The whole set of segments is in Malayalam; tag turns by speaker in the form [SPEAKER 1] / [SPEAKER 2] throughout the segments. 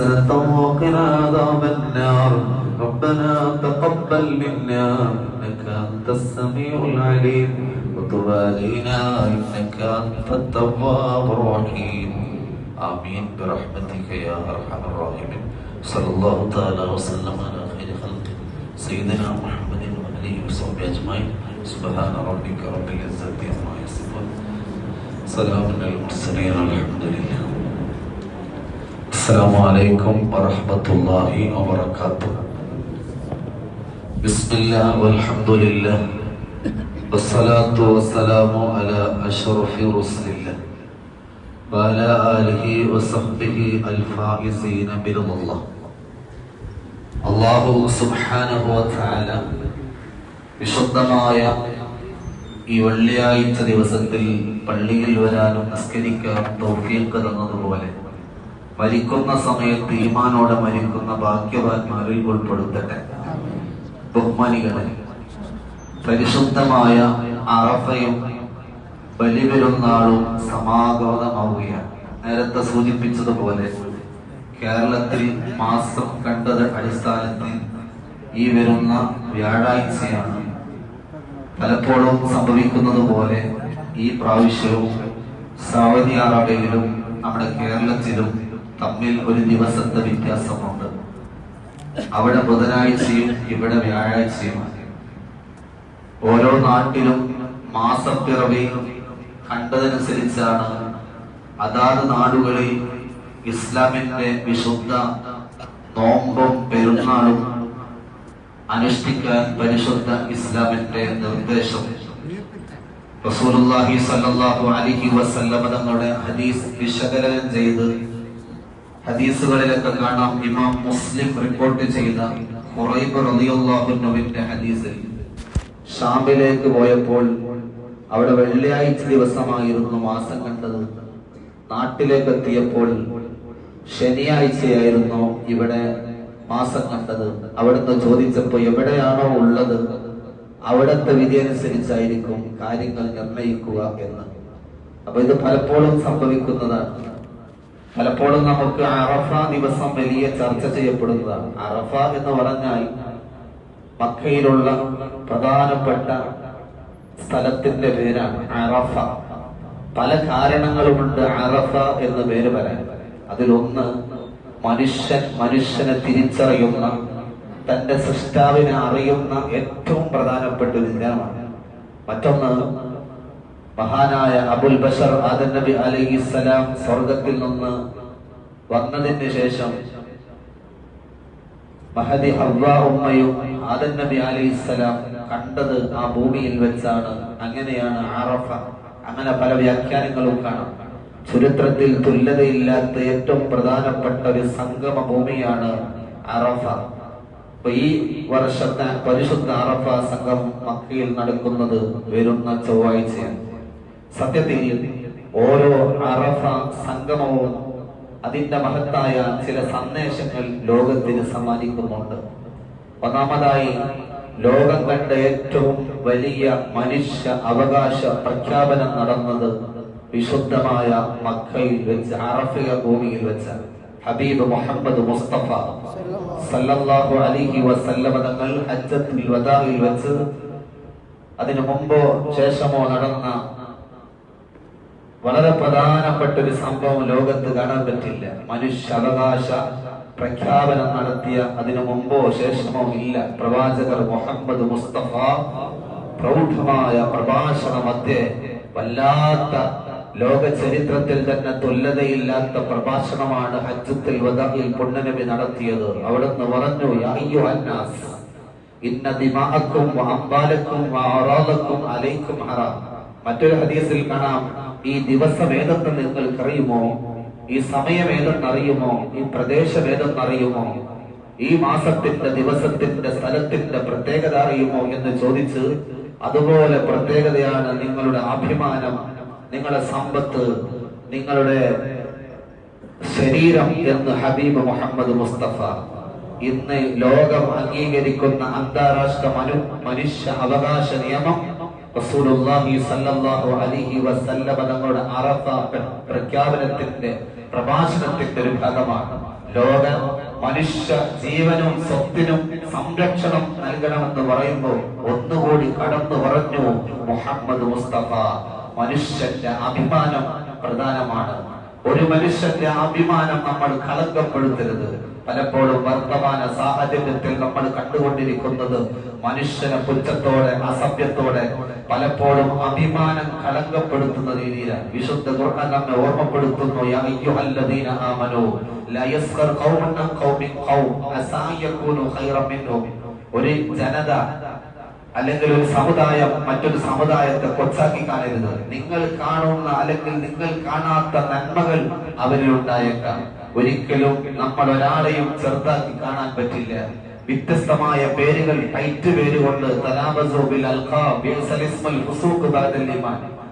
[SPEAKER 1] وقنا عذاب النار ربنا تقبل منا إنك أنت السميع العليم وتب علينا إنك أنت التواب الرحيم آمين برحمتك يا أرحم الراحمين صلى الله تعالى وسلم على خير خلقه سيدنا محمد وآله وصحبه أجمعين سبحان ربك رب العزة عما يصفون سلام على المرسلين الحمد لله. السلام عليكم ورحمة الله وبركاته. بسم الله والحمد لله والصلاة والسلام على أشرف رسل الله وعلى آله وصحبه الفائزين برضا الله. അല്ലാഹു സുബ്ഹാനഹു വ തആല വിശുദ്ധമായ ഈ വെള്ളിയാഴ്ച ദിവസത്തിൽ പള്ളിയിൽ വരാനും നിസ്കരിക്കാനും തൗഫീഖ് തന്നതുപോലെ മരിക്കുന്ന സമയത്ത് ഈമാനോടെ മരിക്കുന്ന ഭാഗ്യവാന്മാരിൽ ഉൾപ്പെടുത്തട്ടെ. ബഹുമാനികളെ, പരിശുദ്ധമായ അറഫയും ബലിപെരുന്നാളും സമാഗതമാവുകയാണ്. നേരത്തെ സൂചിപ്പിച്ചതുപോലെ കേരളത്തിൽ മാസം കണ്ടത് അടിസ്ഥാനത്തിൽ ഈ വരുന്ന വ്യാഴാഴ്ചയാണ്. പലപ്പോഴും സംഭവിക്കുന്നത് പോലെ ഈ പ്രാവശ്യവും സൗദി അറേബ്യയിലും നമ്മുടെ കേരളത്തിലും തമ്മിൽ ഒരു ദിവസത്തെ വ്യത്യാസമുണ്ട്. അവിടെ ബുധനാഴ്ചയും ഇവിടെ വ്യാഴാഴ്ചയുമാണ്. ഓരോ നാട്ടിലും മാസപ്പിറവി കണ്ടതനുസരിച്ചാണ് അതാത് നാടുകളിൽ ഇസ്ലാമിന്റെ വിശുദ്ധ നോമ്പും പെരുന്നാളും അനുഷ്ഠിക്കാൻ പരിശുദ്ധ ഇസ്ലാമിന്റെ നിർദ്ദേശം. റസൂലുള്ളാഹി സ്വല്ലല്ലാഹു അലൈഹി വസല്ലം തങ്ങളുടെ ഹദീസ് വിശകലനം ചെയ്ത് ഹദീസുകളിലൊക്കെ കാണാം. ഇമാം മുസ്ലിം റിപ്പോർട്ട് ചെയ്ത ഖുറൈബ് റളിയല്ലാഹു അൻഹുവിന്റെ ഹദീസിൽ ഷാമിലേക്ക് പോയപ്പോൾ അവിടെ വെള്ളിയാഴ്ച ദിവസമായിരുന്നു മാസം കണ്ടത്. നാട്ടിലേക്ക് എത്തിയപ്പോൾ ശനിയാഴ്ചയായിരുന്നു ഇവിടെ മാസം കണ്ടത്. അവിടുന്ന് ചോദിച്ചപ്പോൾ എവിടെയാണോ ഉള്ളത് അവിടുത്തെ വിധി അനുസരിച്ചായിരിക്കും കാര്യങ്ങൾ നിർണയിക്കുക എന്ന്. അപ്പൊ ഇത് പലപ്പോഴും സംഭവിക്കുന്നതാണ്. പലപ്പോഴും നമുക്ക് അറഫ ദിവസം വലിയ ചർച്ച ചെയ്യപ്പെടുന്നതാണ്. അറഫ എന്ന് പറഞ്ഞാൽ മക്കയിലുള്ള പ്രധാനപ്പെട്ട സ്ഥലത്തിന്റെ പേരാണ് അറഫ. പല കാരണങ്ങളുമുണ്ട് അറഫ എന്ന് പേര് വരാൻ. അതിലൊന്ന് മനുഷ്യനെ തിരിച്ചറിയുന്ന, തന്റെ സൃഷ്ടാവിനെ അറിയുന്ന ഏറ്റവും പ്രധാനപ്പെട്ട ഒരു ദിനമാണ്. മറ്റൊന്ന്, മഹാനായ അബുൽ ബഷർ ആദം നബി അലൈഹിസ്സലാം സ്വർഗത്തിൽ നിന്ന് വന്നതിന് ശേഷം മഹദി ഹവ്വാ ഉമ്മയും ആദം നബി അലൈഹിസ്സലാം കണ്ടത് ആ ഭൂമിയിൽ വെച്ചാണ്. അങ്ങനെയാണ് അറഫ. അങ്ങനെ പല വ്യാഖ്യാനങ്ങളും കാണാം. ചരിത്രത്തിൽ തുല്യതയില്ലാത്ത ഏറ്റവും പ്രധാനപ്പെട്ട ഒരു സംഗമ ഭൂമിയാണ് അറഫ. അപ്പൊ ഈ വർഷത്തെ പരിശുദ്ധ അറഫ സംഗമം മക്കയിൽ നടക്കുന്നത് വരുന്ന ചൊവ്വാഴ്ചയാണ്. സത്യത്തിൽ ഓരോ അറഫ സംഗമവും അതിന്റെ മഹത്തായ ചില സന്ദേശങ്ങൾ ലോകത്തിന് സമ്മാനിക്കുന്നുണ്ട്. ഒന്നാമതായി, ലോകം കണ്ട ഏറ്റവും വലിയ മനുഷ്യ അവകാശ പ്രഖ്യാപനം നടന്നത് വിശുദ്ധമായ മക്കയിൽ വെച്ച്, അറഫയ ഭൂമിയിൽ വെച്ച്. ഹബീബ് മുഹമ്മദ് മുസ്തഫ സല്ലല്ലാഹു അലൈഹി വസല്ലം തങ്ങൾ ഹജ്ജത്തുൽ വദാഇൽ വെച്ച്, അതിനു മുമ്പോ ശേഷമോ നടന്ന വളരെ പ്രധാനപ്പെട്ട ഒരു സംഭവം ലോകത്ത് കാണാൻ പറ്റില്ല. മനുഷ്യാവകാശ പ്രഖ്യാപനം നടത്തിയ അതിനു മുമ്പോ ശേഷമോ ഇല്ല. പ്രവാചകർ മുഹമ്മദ് മുസ്തഫ പ്രൗഢമായ പ്രഭാഷണ മധ്യേ വല്ലാത്ത ലോക ചരിത്രത്തിൽ തന്നെ തുല്യതയില്ലാത്ത പ്രഭാഷണമാണ് ഹജ്ജത്തുൽ വദാഇൽ പുണ്യനബി നടത്തിയത്. അവിടുന്ന് പറഞ്ഞു, യാ അയ്യുഹന്നാസ് ഇന്ന ദിമാഅക്കും വഅംവാലക്കും വഅറാദക്കും അലൈക്കും ഹറാം. മറ്റൊരു ഹദീസിൽ കാണാം, ഈ ദിവസം ഏതെന്ന് നിങ്ങൾക്കറിയുമോ? ഈ സമയം ഏതെന്നറിയുമോ? ഈ പ്രദേശം ഏതെന്നറിയുമോ? ഈ മാസത്തിന്റെ, ദിവസത്തിന്റെ, സ്ഥലത്തിന്റെ പ്രത്യേകത അറിയുമോ എന്ന് ചോദിച്ച്, അതുപോലെ പ്രത്യേകതയാണ് നിങ്ങളുടെ അഭിമാനം, നിങ്ങളുടെ സമ്പത്ത്, നിങ്ങളുടെ ശരീരം എന്ന് ഹബീബ് മുഹമ്മദ് മുസ്തഫ. ഇന്ന് ലോകം അംഗീകരിക്കുന്ന അന്താരാഷ്ട്ര മനുഷ്യ അവകാശ നിയമം റസൂലുള്ളാഹി സ്വല്ലല്ലാഹു അലൈഹി വസല്ലം തങ്ങളുടെ അറഫ പ്രഖ്യാപനത്തിന്റെ പ്രഭാഷണത്തിന്റെ ഒരു ഭാഗമാണ്. ലോക മനുഷ്യ ജീവനും സ്വത്തിനും സംരക്ഷണം നൽകണമെന്ന് പറയുമ്പോൾ ഒന്നുകൂടി കടന്നു പറഞ്ഞു മുഹമ്മദ് മുസ്തഫ. മനുഷ്യന്റെ അഭിമാനം പ്രധാനമാണ്. ഒരു മനുഷ്യന്റെ അഭിമാനം നമ്മൾ കളങ്കപ്പെടുത്തരുത്. പലപ്പോഴും വർത്തമാന സാഹചര്യത്തിൽ നമ്മൾ കണ്ടുകൊണ്ടിരിക്കുന്നത് മനുഷ്യനെ പുച്ഛത്തോടെ, അസഭ്യത്തോടെ, പലപ്പോഴും അഭിമാനം കളങ്കപ്പെടുത്തുന്ന രീതിയിലാണ്. വിശുദ്ധ ഖുർആൻ നമ്മെ ഓർമ്മപ്പെടുത്തുന്നു, യാ അയ്യുഹല്ലദീന ആമനൂ ലാ യസ്ഖർ ഖൗമുൻ മിൻ ഖൗമിൻ ഖൗം അസാ യകൂനു ഖൈറൻ മിൻഹും. ഒരു ജനത അല്ലെങ്കിൽ ഒരു സമുദായം മറ്റൊരു സമുദായത്തെ കൊച്ചാക്കി കാണരുത്. നിങ്ങൾ കാണുന്ന അല്ലെങ്കിൽ നിങ്ങൾ കാണാത്ത നന്മകൾ അവരിൽ ഉണ്ടായേക്കാം. ഒരിക്കലും നമ്മൾ ഒരാളെയും ചെറുതാക്കി കാണാൻ പറ്റില്ല. വ്യത്യസ്തമായ പേരുകൾ, ടൈറ്റ് പേരുകൊണ്ട്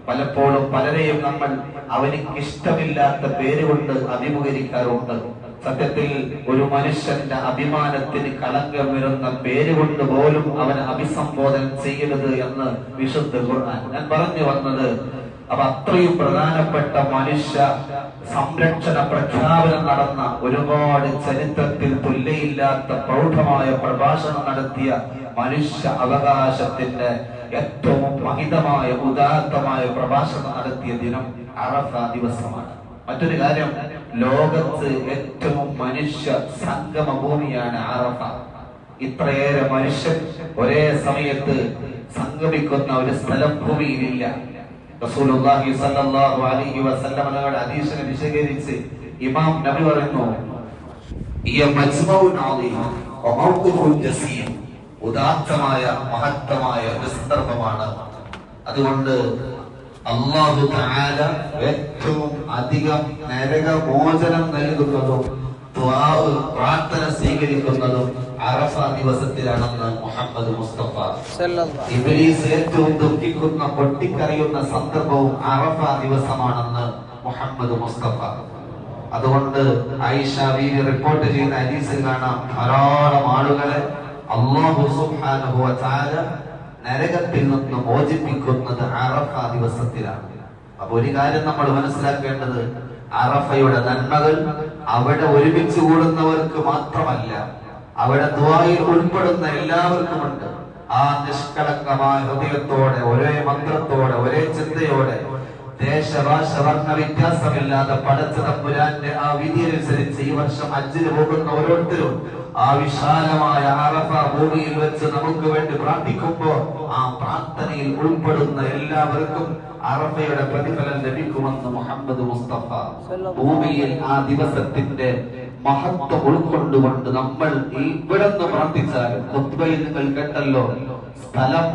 [SPEAKER 1] പലപ്പോഴും പലരെയും നമ്മൾ അവനിക്ക് ഇഷ്ടമില്ലാത്ത പേരുകൊണ്ട് അഭിമുഖീകരിക്കാറുണ്ട്. സത്യത്തിൽ ഒരു മനുഷ്യന്റെ അഭിമാനത്തിന് കളങ്കം വരുന്ന പേരുകൊണ്ട് പോലും അവനെ അഭിസംബോധന ചെയ്യരുത് എന്ന് വിശുദ്ധ ഖുർആൻ. ഞാൻ പറഞ്ഞു വന്നത്, അപ്പൊ അത്രയും പ്രധാനപ്പെട്ട മനുഷ്യ സംരക്ഷണ പ്രഖ്യാപനം നടന്ന, ഒരുപാട് ചരിത്രത്തിൽ തുല്യയില്ലാത്ത പ്രൗഢമായ പ്രഭാഷണം നടത്തിയ മനുഷ്യ അവകാശത്തിന്റെ ഏറ്റവും മഹിതമായ ഉദാത്തമായ പ്രഭാഷണം നടത്തിയ ദിനം അറഫ ദിവസമാണ്. മറ്റൊരു കാര്യം, ലോകത്ത് ഏറ്റവും മനുഷ്യ സംഗമ ഭൂമിയാണ് അറഫ. ഇത്രയേറെ മനുഷ്യൻ ഒരേ സമയത്ത് സംഗമിക്കുന്ന ഒരു സ്ഥലം ഭൂമിയിലില്ല. റസൂലുള്ളാഹി സ്വല്ലല്ലാഹു അലൈഹി വസല്ലം തങ്ങളുടെ ഹദീസിനെ വിശദീകരിച്ച് ഇമാം നബി പറയുന്നു, "യ മജ്മഉൻ അദീം വ മൗഖിഫുൻ ജസീം." ഉദാത്തമായ മഹത്തമായ ഒരു സന്ദർഭമാണ്. അതുകൊണ്ട് അല്ലാഹു തആല ഏറ്റവും അധികം നരകമോചനം നൽകുന്നതും പ്രാർത്ഥന സ്വീകരിക്കുന്നതും അറഫ ദിവസത്തിലാണെന്ന് മുഹമ്മദ് മുസ്തഫ. ഇബ്ലീസ് ഏറ്റവും ദുഃഖിക്കുന്ന, പൊട്ടിക്കറിയുന്ന സന്ദർഭവും അറഫ ദിവസമാണെന്ന് മുഹമ്മദ് മുസ്തഫ. അതുകൊണ്ട് ആയിഷ ബീവി റിപ്പോർട്ട് ചെയ്യുന്ന ഹദീസിൽ കാണാം, ധാരാളം ആളുകളെ അല്ലാഹു സുബ്ഹാനഹു വ തആല നരകത്തിൽ നിന്ന് മോചിപ്പിക്കുന്നത് അറഫ ദിവസത്തിലാണ്. അപ്പൊ ഒരു കാര്യം നമ്മൾ മനസ്സിലാക്കേണ്ടത്, അറഫയുടെ നന്മകൾ അവിടെ ഒരുമിച്ച് കൂടുന്നവർക്ക് മാത്രമല്ല, അവിടെ ദുആയിൽ ഉൾപ്പെടുന്ന എല്ലാവർക്കുമുണ്ട്. ആ നിഷ്കളങ്കമായ ഹൃദയത്തോടെ, ഒരേ മന്ത്രത്തോടെ, ഒരേ ചിന്തയോടെ, ദേശഭാഷ വർണ്ണ വ്യത്യാസമില്ലാതെ പടച്ച തമ്പുരാന്റെ ആ വിധി അനുസരിച്ച് ഈ വർഷം ഹജ്ജിന് പോകുന്ന ഓരോരുത്തരും ആ വിശാലമായ അറഫ ഭൂമിയിൽ വെച്ച് നമുക്ക് വേണ്ടി പ്രാർത്ഥിക്കുമ്പോ ആ പ്രാർത്ഥനയിൽ ഉൾപ്പെടുന്ന എല്ലാവർക്കും അറഫയുടെ പ്രതിഫലം ലഭിക്കുമെന്ന് മുഹമ്മദ് മുസ്തഫ. ഭൂമിയിൽ ആ ദിവസത്തിന്റെ മഹത്വം ഉൾക്കൊണ്ടുകൊണ്ട് നമ്മൾ ഇവിടുന്ന് പ്രാർത്ഥിച്ചാൽ, ഖുത്ബയിൽ നിങ്ങൾ കേട്ടല്ലോ സ്ഥലം,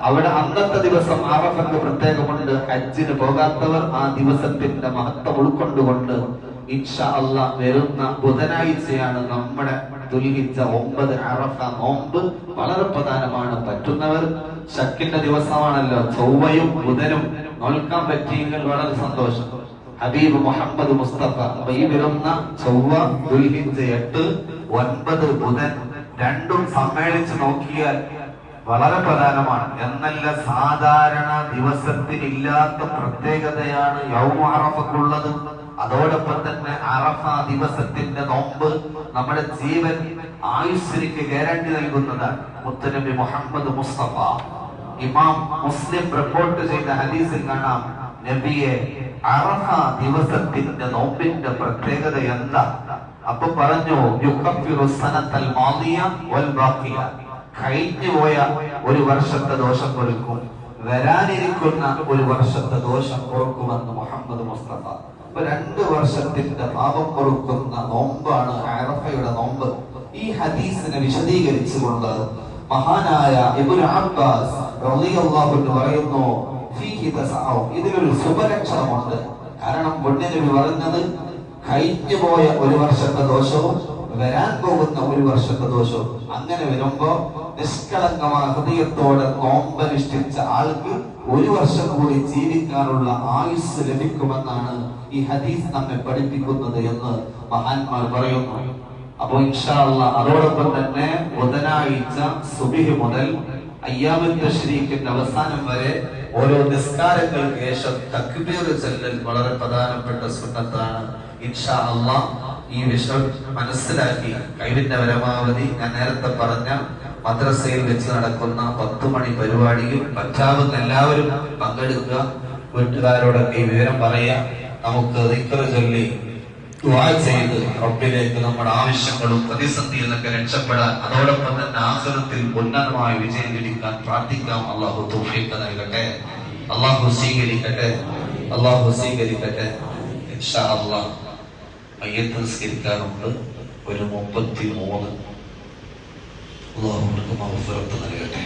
[SPEAKER 1] അവിടെ അന്നത്തെ ദിവസം അറഫക്ക് പ്രത്യേകമുണ്ട്. ഹജ്ജിന് പോകാത്തവർ ആ ദിവസത്തിന്റെ മഹത്വം ഉൾക്കൊണ്ടുകൊണ്ട് ഇൻഷാ അല്ലാഹ് വരുന്ന ബുധനാഴ്ചയാണ് നമ്മുടെ ദുൽഹിജ്ജ 9 അറഫ നോമ്പ്. വളരെ പ്രധാനമാണ്. പറ്റുന്നവർ ശക്കിന്റെ ദിവസമാണല്ലോ, ചൊവ്വയും ബുധനും നോൽക്കാൻ പറ്റിയെങ്കിൽ വളരെ സന്തോഷം. ഹബീബ് മുഹമ്മദ് മുസ്തഫ. അപ്പൊ ഈ വരുന്ന ചൊവ്വ ദുൽഹിജ്ജ 8, 9 ബുധൻ രണ്ടും സമ്മേളിച്ച് നോക്കിയാൽ വളരെ പ്രധാനമാണ്. എന്നല്ല, സാധാരണ ദിവസത്തിനില്ലാത്ത പ്രത്യേകതയാണ് യൗമ അറഫക്കുള്ളത്. അതോടൊപ്പം തന്നെ അറഫ ദിവസത്തിന്റെ നോമ്പ് നമ്മുടെ ജീവൻ ആയുസ്സിലേക്ക് ഗ്യാരണ്ടി നൽകുന്നതാണ്. മുത്തുനബി മുഹമ്മദ് മുസ്തഫ. ഇമാം മുസ്ലിം റിപ്പോർട്ട് ചെയ്ത ഹദീസിൽ കാണാം, നബിയെ അറഫ ദിവസത്തിന്റെ നോമ്പിന്റെ പ്രത്യേകത എന്താ? അപ്പൊ പറഞ്ഞു, യുകഫിറു സനത്തൽ മാദിയ വൽ ബാഖിയ. കഴിഞ്ഞു പോയ ഒരു വർഷത്തെ ദോഷം പൊറുക്കും, വരാനിരിക്കുന്ന ഒരു വർഷത്തെ ദോഷം പൊറുക്കുമെന്ന് മുഹമ്മദ് മുസ്തഫ. 2 വർഷത്തിന്റെ പാപം പൊറുക്കുന്ന നോമ്പാണ് അറഫയുടെ നോമ്പ്. ഈ ഹദീസിനെ വിശദീകരിച്ചുകൊണ്ട് മഹാനായ ഇബ്നു അബ്ബാസ് റളിയല്ലാഹു അൻഹു പറയുന്നു, ഫീഹി തസഅഉ, ഇതിലൊരു ശുഭലക്ഷണമുണ്ട്. കാരണം പുണ്യനബി പറഞ്ഞത് കഴിഞ്ഞു പോയ ഒരു വർഷത്തെ ദോഷവും വരാൻ പോകുന്ന ഒരു വർഷത്തെ ദോഷവും. അങ്ങനെ വരുമ്പോ നിഷ്കളങ്കമായ ഹൃദയത്തോടെ നോമ്പനുഷ്ഠിച്ച ആൾക്ക് ഒരു വർഷം കൂടി ജീവിക്കാനുള്ള ആയുസ് ലഭിക്കുമെന്നാണ് ഈ ഹദീസ് നമ്മെ പഠിപ്പിക്കുന്നത് എന്ന് മഹാന്മാർ പറയുന്നു. അപ്പൊ ഇൻഷാ അല്ലാഹ് അതോടൊപ്പം തന്നെ ബുധനാഴ്ച സുബ്ഹി മുതൽ അയ്യാമുൽ തശ്രീഖിന്റെ അവസാനം വരെ ഓരോ നിസ്കാരങ്ങൾക്ക് ശേഷം തക്ബീർ ചൊല്ലൽ വളരെ പ്രധാനപ്പെട്ട സുന്നത്താണ്. ഇൻഷാ അല്ലാഹ് ഈ വിഷയം മനസ്സിലാക്കി കഴിവിന്റെ പരമാവധി ഞാൻ നേരത്തെ പറഞ്ഞ മദ്രസയിൽ വെച്ച് നടക്കുന്ന 10 മണി പരിപാടിയിൽ പറ്റാവുന്ന എല്ലാവരും പങ്കെടുക്കുക. വീട്ടുകാരോടൊക്കെ ഈ വിവരം പറയാം. നമുക്ക് ദിക്ർ ചൊല്ലി ദുആ ചെയ്ത് റബ്ബിലേക്ക് നമ്മുടെ ആവശ്യങ്ങളും പ്രതിസന്ധിയിൽ നിന്നൊക്കെ രക്ഷപ്പെടാൻ, അതോടൊപ്പം തന്നെ ആഖിറത്തിൽ ഉന്നതമായ വിജയം ലഭിക്കാൻ പ്രാർത്ഥിക്കാം. അല്ലാഹു തൗഫീഖ് നൽകട്ടെ, അല്ലാഹു സ്വീകരിക്കട്ടെ, അല്ലാഹു സ്വീകരിക്കട്ടെ. ഇൻഷാ അല്ലാഹ് മയ്യത്ത് നിസ്കരിക്കാറുണ്ട്. ഒരു 33. അല്ലാഹു അവർക്ക് മഗ്ഫിറത്ത് നൽകട്ടെ.